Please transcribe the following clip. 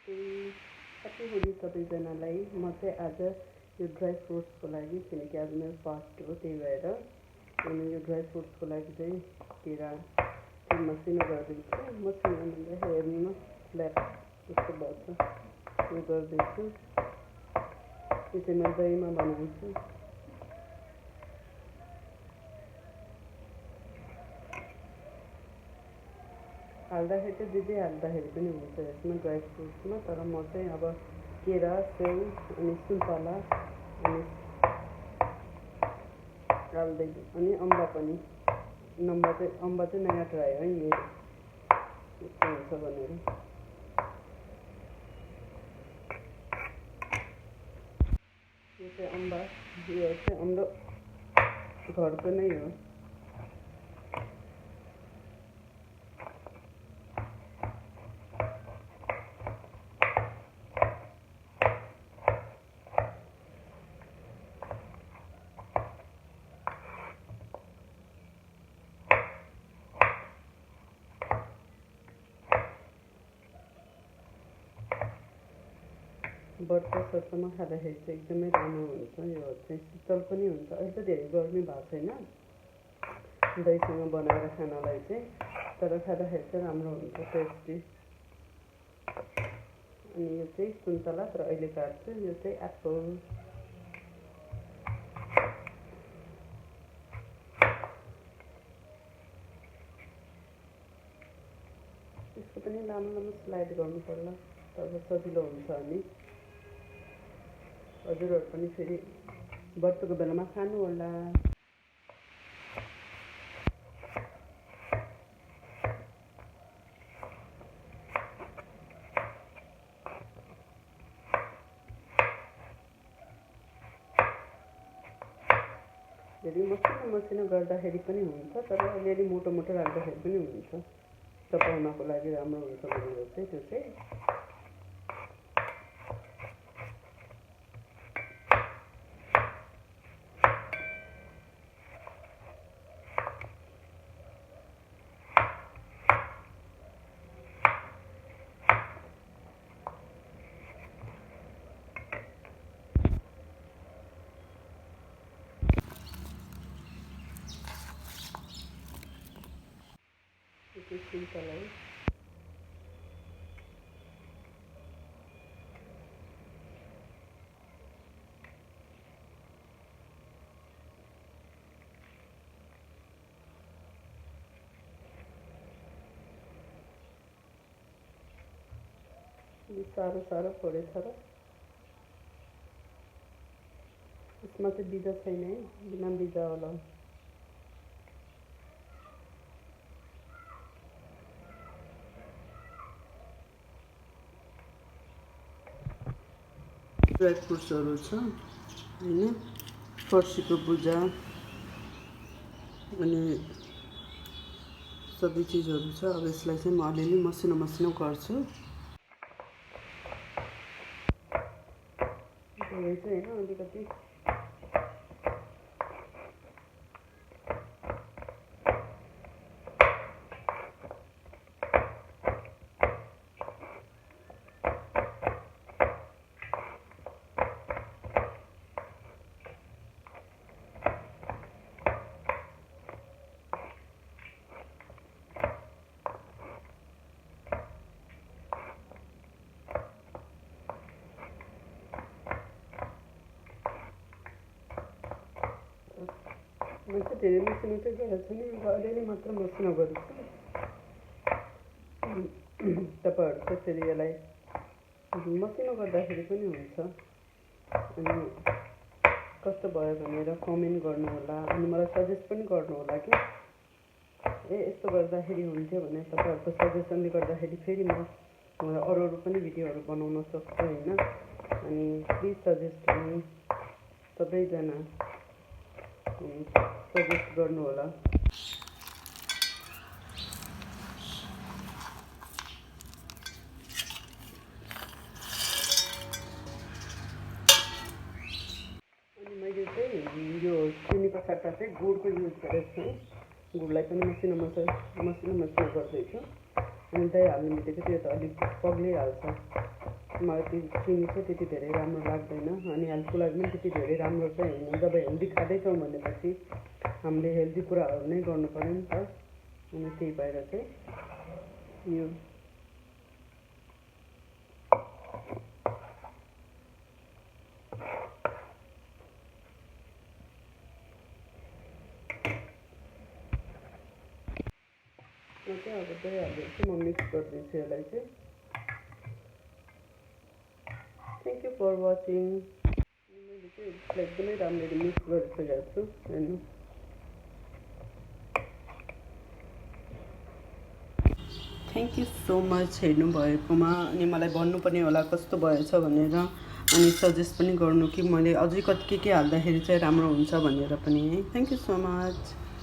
Happy Holi सबैजनालाई। म चाहिँ आज यो ड्राई फ्रुट्सको लागि, किनकि आज मेरो फर्स्ट हो, त्यही भएर अनि यो ड्राई फ्रुट्सको लागि चाहिँ केरा चाहिँ मसिनो गरिदिन्छु। मसिनो भन्दा हेर्नु फ्ल्याट जस्तो भन्छ यो गरिदिन्छु। यो चाहिँ म दहीमा बनाउँछु। हाल्दाखेरि चाहिँ जे हाल्दाखेरि पनि हुन्छ यसमा ड्राई फ्रुट्समा, तर म चाहिँ अब केरा, सेउ अनि सुन्तला अनि हाल्दैछु। अनि अम्बा पनि, अम्बा चाहिँ नयाँ ट्राई है, यो यस्तो हुन्छ भनेर। यो चाहिँ अम्बा, यो चाहिँ हाम्रो घरको नै हो। बर्खा सर्खमा खाँदाखेरि चाहिँ एकदमै राम्रो हुन्छ। यो चाहिँ शीतल पनि हुन्छ। अहिले त धेरै गर्मी भएको छैन दहीसँग बनाएर खानलाई चाहिँ, तर खाँदाखेरि चाहिँ राम्रो हुन्छ, टेस्टी। अनि यो चाहिँ सुन्तला, तर अहिले काट्छु। यो चाहिँ एप्पल। यसको पनि लामो स्लाइड गर्नु पर्ला, तब सजिलो हुन्छ। अनि हजुरहरू पनि फेरि व्रतको बेलामा खानु होला। यदि मसिनो गर्दाखेरि पनि हुन्छ, तर अलिअलि मोटो राख्दाखेरि पनि हुन्छ। चपाउनको लागि राम्रो हुन्छ भनेर चाहिँ त्यो चाहिँ सुन्तला है। साह्रो परेछ र यसमा चाहिँ बिजा छैन है, बिना बिजा होला। ड्राई फ्रुट्सहरू छ होइन, फर्सीको बुजा अनि सबै चिजहरू छ। अब यसलाई चाहिँ म अलिअलि मसिनो गर्छु। यो चाहिँ होइन, अलिकति म चाहिँ धेरै मसिनो चाहिँ गरेको छैन, अलिअलि मात्र मसिनो गरेको छु। तपाईँहरू चाहिँ फेरि यसलाई मसिनो गर्दाखेरि पनि हुन्छ। अनि कस्तो भयो भनेर कमेन्ट गर्नु होला, अनि मलाई सजेस्ट पनि गर्नु होला कि यस्तो गर्दाखेरि हुन्थ्यो भने। तपाईँहरूको सजेसनले गर्दाखेरि फेरि म अरू पनि भिडियोहरू बनाउन सक्छु होइन। अनि प्लिज सजेस्ट गर्नु, सबैजना सजेस्ट गर्नु होला। अनि मैले चाहिँ यो चिनीको सट्टा चाहिँ गुडको युज गरेको छु। गुडलाई पनि मसिनो गर्दैछु। अनि दही हाल्ने बित्तिकै त्यो त अलिक पग्लिहाल्छ। मलाई त्यो चिनी चाहिँ त्यति धेरै राम्रो लाग्दैन अनि हेल्थको लागि पनि त्यति धेरै राम्रो चाहिँ होइन। जब हेल्दी खाँदैछौँ भनेपछि हामीले हेल्दी कुराहरू नै गर्नु पर्यो नि त। अनि त्यही भएर चाहिँ यो चाहिँ अब दही हालेर चाहिँ म मिक्स गरिदिन्छु यसलाई चाहिँ। Thank you for watching. मैले चाहिँ यसलाई एकदमै राम्ररी मिक्स गरिसकेको छु हेर्नु। थ्याङ्क यू सो मच हेर्नुभएकोमा। अनि मलाई भन्नु पनि होला कस्तो भएछ भनेर, अनि सजेस्ट पनि गर्नु कि मैले अझै के हाल्दाखेरि चाहिँ राम्रो हुन्छ भनेर पनि है। Thank you so much.